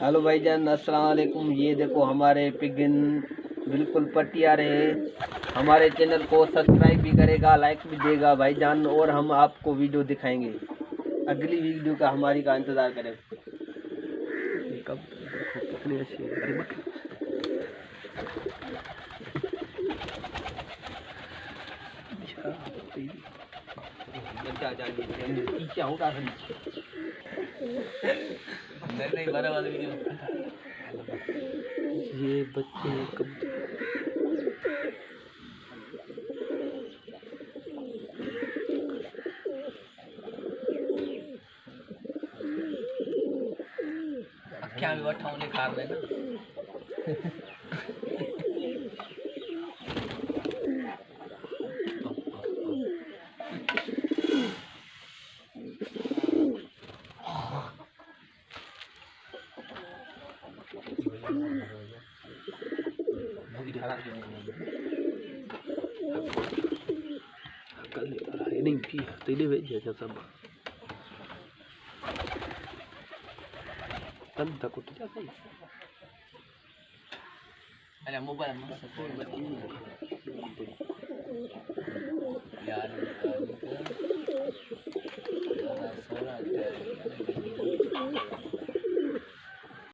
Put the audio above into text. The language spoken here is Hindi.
हेलो भाईजान, अस्सलाम वालेकुम। ये देखो हमारे पिगिन बिल्कुल पटिया रहे। हमारे चैनल को सब्सक्राइब भी करेगा, लाइक भी देगा भाईजान, और हम आपको वीडियो दिखाएंगे। अगली वीडियो का हमारी का इंतज़ार करें। कब देखो कितनी अच्छी है। अरे बकरी ये बच्चे कब क्या भी बैठा हूँ खा रहे ना। कल नहीं भी तेरे भेज दिया सब तब तक उठ जा सही। अरे मोबाइल